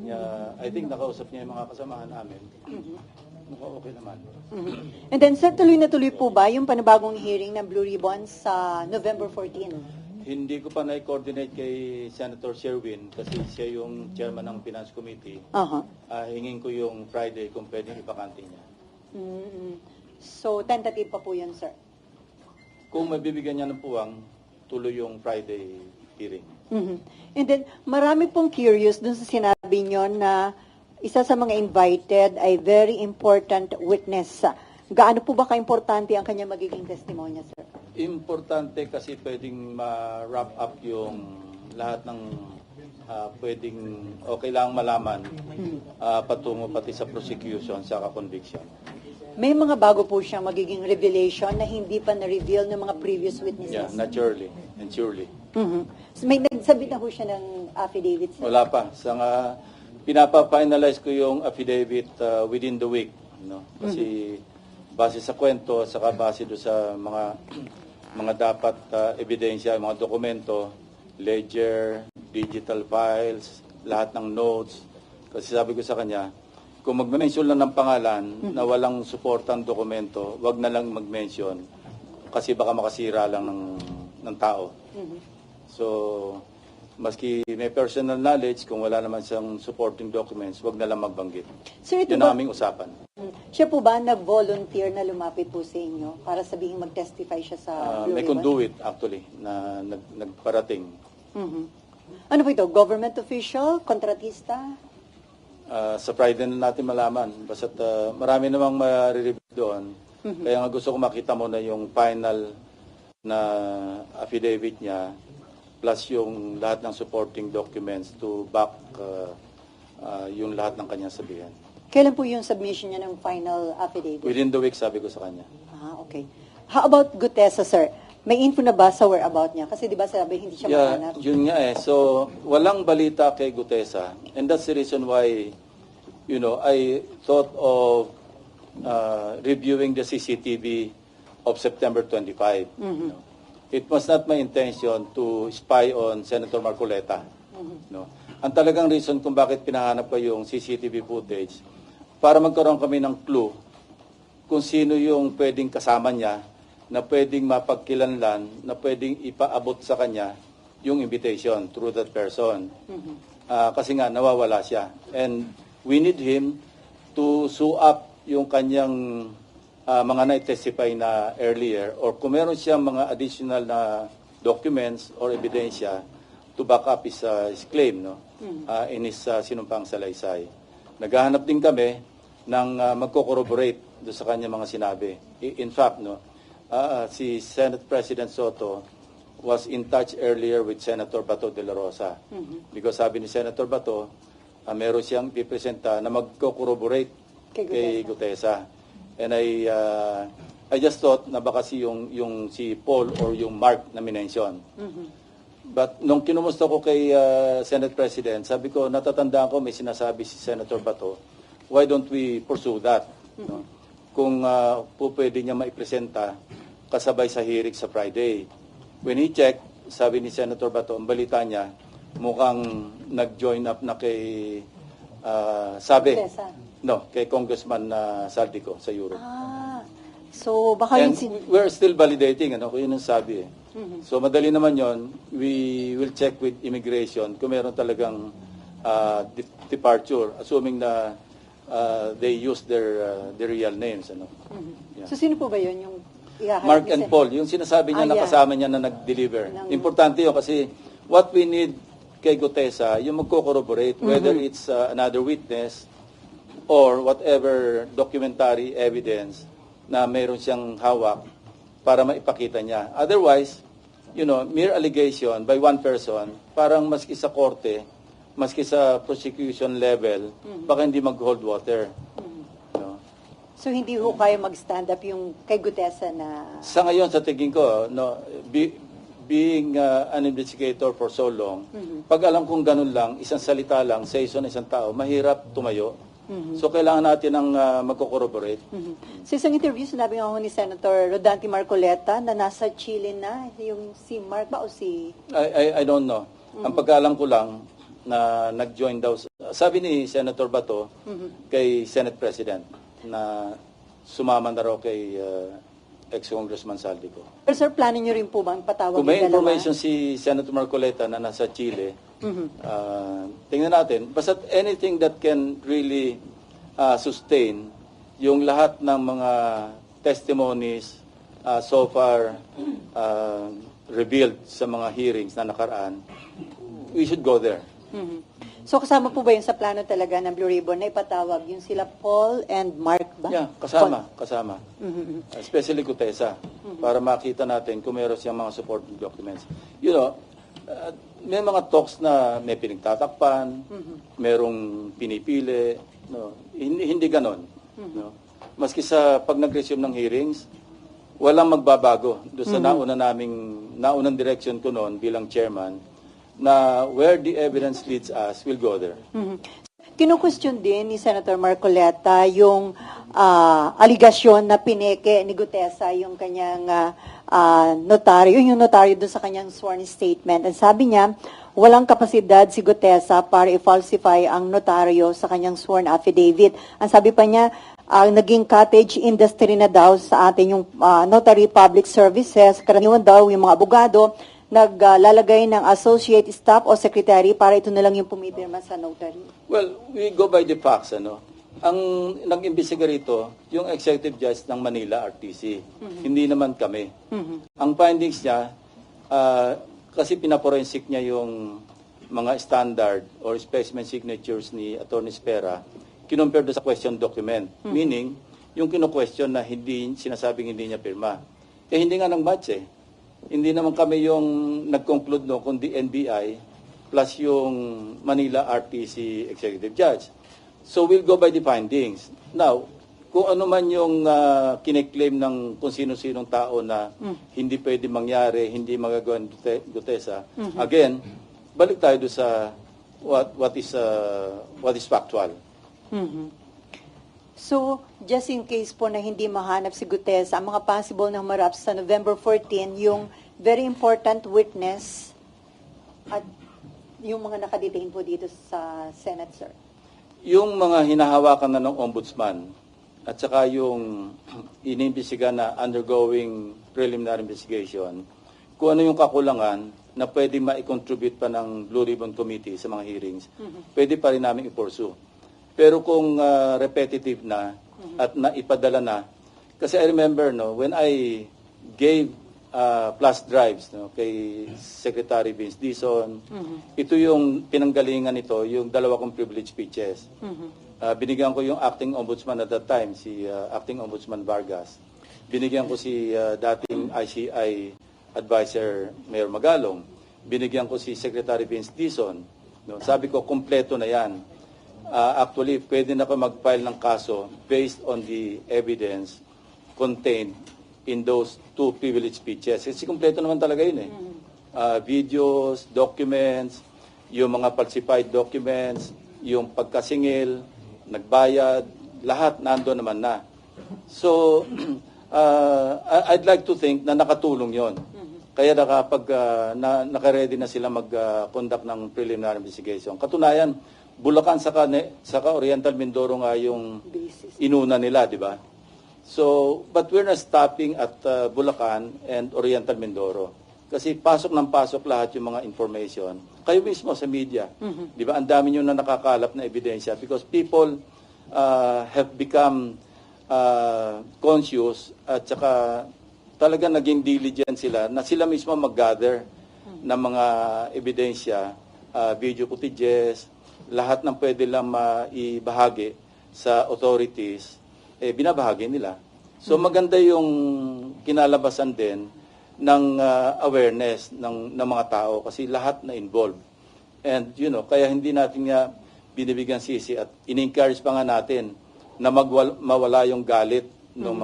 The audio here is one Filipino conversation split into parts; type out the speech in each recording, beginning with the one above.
I think nakausap niya yung mga kasamahan namin. Mukhang okay naman. And then, sir, tuloy na tuloy po ba yung panibagong hearing ng Blue Ribbon sa November 14? Hindi ko pa na-coordinate kay Senator Sherwin kasi siya yung chairman ng Finance Committee. Hingin ko yung Friday kung pwedeng ipakante niya. So, tentative pa po yun, sir? Kung mabibigyan niya ng puwang, tuloy yung Friday hearing. And then, marami pong curious dun sa sinabi nyo na isa sa mga invited ay very important witness. Gaano po ba ka-importante ang kanya magiging testimonya, sir? Importante kasi pwedeng ma-wrap up yung lahat ng pwedeng o kailangang malaman patungo pati sa prosecution sa conviction. May mga bago po siyang magiging revelation na hindi pa na-reveal ng mga previous witnesses? Yeah, naturally and surely. So, may nagsabit na po siya ng affidavit, sir? Wala pa. Pinapa-finalize ko yung affidavit within the week. No? Kasi base sa kwento, saka base do sa mga dapat ebidensya, mga dokumento, ledger, digital files, lahat ng notes. Kasi sabi ko sa kanya, kung mag-mention lang ng pangalan na walang supportang dokumento, wag na lang mag-mention kasi baka makasira lang ng tao. So, maski may personal knowledge, kung wala naman siyang supporting documents, wag na lang magbanggit. Sir, ito Yun ang aming usapan. Siya po ba nag-volunteer na lumapit po sa inyo para sabihin mag-testify siya sa Blue May Ribbon? conduit actually na nagparating. Ano po ito? Government official? Kontratista? Sa Friday na natin malaman. Basta't marami namang ma-review doon. Kaya nga gusto ko makita mo na yung final na affidavit niya plus yung lahat ng supporting documents to back yung lahat ng kanyang sabihin. Kailan po yung submission niya ng final affidavit? Within the week, sabi ko sa kanya. Okay. How about Gutesa, sir? May info na ba sa whereabout niya? Kasi di ba sabi hindi siya mahanap? Yun nga eh. So, walang balita kay Gutesa. And that's the reason why, I thought of reviewing the CCTV of September 25. It was not my intention to spy on Senator Marcoleta. No? Ang talagang reason kung bakit pinahanap ko yung CCTV footage, para magkaroon kami ng clue kung sino yung pwedeng kasama niya na pwedeng mapagkilanlan, na pwedeng ipaabot sa kanya yung invitation through that person. Kasi nga, nawawala siya. And we need him to sew up yung kanyang mga na-testify na earlier, or kung meron siyang mga additional na documents or ebidensya to back up his claim in his sinumpang salaysay. Naghahanap din kami ng magko-corroborate do sa kanya mga sinabi. In fact, si Senate President Soto was in touch earlier with Senator Bato de la Rosa. Because sabi ni Senator Bato, meron siyang pipresenta na magko-corroborate kay Gutesa. And I just thought na baka yung si Paul or yung Mark na minention. But nung kinumusta ko kay Senate President, sabi ko, natatandaan ko may sinasabi si Senator Bato, why don't we pursue that? Kung po pwede niya maipresenta kasabay sa hearing sa Friday. When he checked, sabi ni Senator Bato, ang balita niya, mukhang nag-join up na kay kay Congressman Saldico sa Europe. So baka And yun we're still validating, kung yun ang sabi. So madali naman yon. We will check with immigration kung meron talagang departure, assuming na they use their real names. Yeah. So sino po ba yun yung ihaharap Mark ni and Sen- Paul, yung sinasabi niya na kasama niya na nag-deliver. Importante yun kasi what we need kay Gutesa, yung magko-corroborate, whether it's another witness or whatever documentary evidence na meron siyang hawak para maipakita niya. Otherwise, mere allegation by one person, parang maski sa korte, maski sa prosecution level, baka hindi mag-hold water. So hindi ho kayo mag-stand up yung kay Gutesa na... Sa ngayon, sa tingin ko, being an investigator for so long, pag alam kong ganun lang, isang salita lang, sa isang tao, mahirap tumayo. So kailangan natin ng magko-corroborate. Sa isang interview, sinabi nga ho ni Senator Rodante Marcoleta na nasa Chile na, yung si Mark ba o si... I don't know. Ang pagkaalam ko lang na nag-join daw sabi ni Senator Bato kay Senate President na sumama na raw kay ex-Congressman Saldico. Pero sir, plano nyo rin po bang patawag Kung may yung dalawa? information si Senator Marcoleta na nasa Chile, tingnan natin. Basta anything that can really sustain yung lahat ng mga testimonies so far revealed sa mga hearings na nakaraan, we should go there. So kasama po ba yun sa plano talaga ng Blue Ribbon na ipatawag yung sila Paul and Mark ba? Yeah, kasama. Especially Gutesa, para makita natin kung meron siyang mga supporting documents. You know, may mga talks na may pinagtatakpan, merong pinipili, no? Hindi ganon. No? Maski sa pag nag-resume ng hearings, walang magbabago. Doon sa naunang direction ko noon bilang chairman, na where the evidence leads us, we'll go there. Kinu-question din ni Senator Marcoleta yung aligasyon na pineke ni Gutesa yung kanyang notaryo, yung notaryo doon sa kanyang sworn statement. At sabi niya, walang kapasidad si Gutesa para i-falsify ang notaryo sa kanyang sworn affidavit. Ang sabi pa niya, naging cottage industry na daw sa atin yung notary public services, karaniwan daw yung mga abogado, naglalagay ng associate staff o secretary para ito na lang yung pumipirma sa notary? Well, we go by the facts, ano. Ang nag-imbestiga rito, yung executive judge ng Manila RTC. Hindi naman kami. Ang findings niya, kasi pinaforensik niya yung mga standard or specimen signatures ni Attorney Spera, kinumpare doon sa question document. Meaning, yung kino-question na hindi sinasabing hindi niya pirma. Hindi nga nang match eh. Hindi naman kami yung nag-conclude no, kundi NBI plus yung Manila RTC Executive Judge. So we'll go by the findings. Now, kung ano man yung kine-claim ng kung sino-sinong tao na hindi pwede mangyari, hindi magagawa ng Gutesa, again, balik tayo doon sa what is factual. So, just in case po na hindi mahanap si Gutesa, ang mga possible na humarap sa November 14, yung very important witness at yung mga nakadetain po dito sa Senate, sir. Yung mga hinahawakan na ng ombudsman at saka yung inimbestiga na undergoing preliminary investigation, kung ano yung kakulangan na pwede ma-contribute pa ng Blue Ribbon Committee sa mga hearings, pwede pa rin namin i-pursue. Pero kung repetitive na at naipadala na, kasi I remember no, when I gave flash drives no, kay Secretary Vince Dizon, ito yung pinanggalingan nito, yung dalawa kong privilege speeches. Binigyan ko yung acting ombudsman at that time, si acting ombudsman Vargas. Binigyan ko si dating ICI advisor Mayor Magalong. Binigyan ko si Secretary Vince Dizon. No, sabi ko, kompleto na yan. Actually, pwede na pa mag-file ng kaso based on the evidence contained in those two privilege speeches. Kasi kompleto naman talaga yun eh. Videos, documents, yung mga falsified documents, yung pagkasingil, nagbayad, lahat nando naman na. So, I'd like to think na nakatulong yon. Kaya nakapag naka-ready na sila mag-conduct ng preliminary investigation. Katunayan, Bulacan saka Oriental Mindoro nga yung inuna nila, di ba? So, but we're not stopping at Bulacan and Oriental Mindoro. Kasi pasok ng pasok lahat yung mga information. Kayo mismo sa media, di ba? Ang dami nyo na nakakalap na ebidensya because people have become conscious at saka talaga naging diligent sila na sila mismo mag-gather ng mga ebidensya, video footages, lahat ng pwede lang maibahagi sa authorities, binabahagi nila. So maganda yung kinalabasan din ng awareness ng mga tao kasi lahat na involved. And you know, kaya hindi natin nga binibigyan sisi at in-encourage pa nga natin na mawala yung galit ng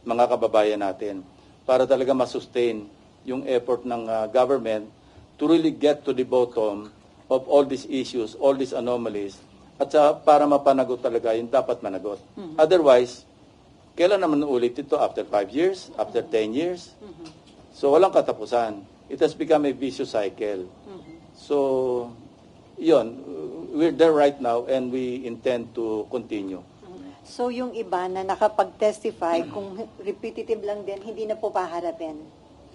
mga kababayan natin para talaga masustain yung effort ng government to really get to the bottom of all these issues, all these anomalies, at para mapanagot talaga yung dapat managot. Otherwise, kailan naman ulit ito? After 5 years? After 10 years? So, walang katapusan. It has become a vicious cycle. So, yun, we're there right now and we intend to continue. So yung iba na nakapag-testify, kung repetitive lang din, hindi na po paharapin.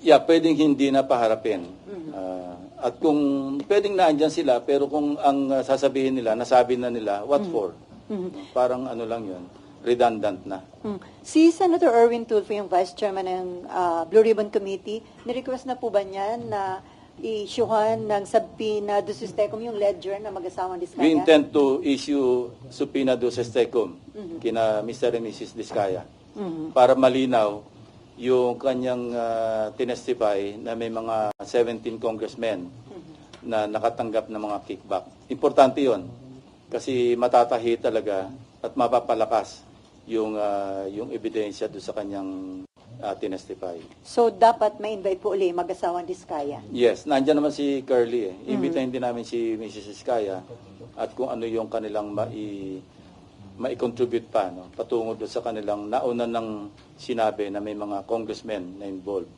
Yeah, pwedeng hindi na paharapin. At kung pwedeng naandyan sila, pero kung ang sasabihin nila, nasabi na nila, what for? Parang ano lang yun, redundant na. Si Senator Erwin Tulfo, yung Vice Chairman ng Blue Ribbon Committee, nirequest na po ba niya na i-issuehan ng subpoena do Sistecom yung ledger na mag-asawang Diskaya? We intend to issue subpoena do Sistecom kina Mr. and Mrs. Diskaya para malinaw yung kanyang tinestify na may mga 17 congressmen na nakatanggap ng mga kickback. Importante yon kasi matatahi talaga at mapapalakas yung ebidensya doon sa kanyang tinestify. So dapat ma-invite po uli mag-asawang Diskaya? Yes, nandiyan naman si Curly eh. Imbitahin din namin si Mrs. Diskaya at kung ano yung kanilang mai-contribute pa, no? Patungo doon sa kanilang nauna ng sinabi na may mga congressmen na involved.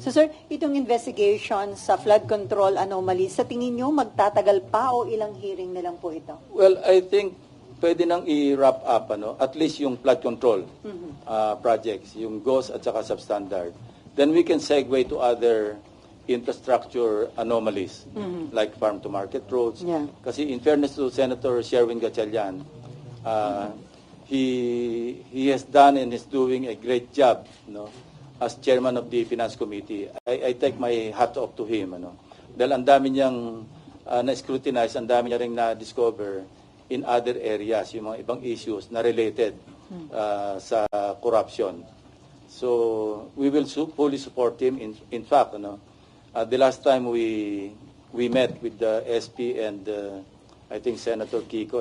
So sir, itong investigation sa flood control anomaly, sa tingin nyo magtatagal pa o ilang hearing na lang po ito? Well, I think pwede nang i-wrap up at least yung flood control projects, yung GOS at saka substandard. Then we can segue to other infrastructure anomalies like farm-to-market roads. Yeah. Kasi in fairness to Senator Sherwin Gatchalian, he has done and is doing a great job, as chairman of the Finance Committee. I take my hat off to him, dahil ang dami niyang na-scrutinize, ang dami niya ring na-discover in other areas, yung mga ibang issues na related sa corruption. So we will fully support him. In fact, the last time we met with the SP and I think Senator Kiko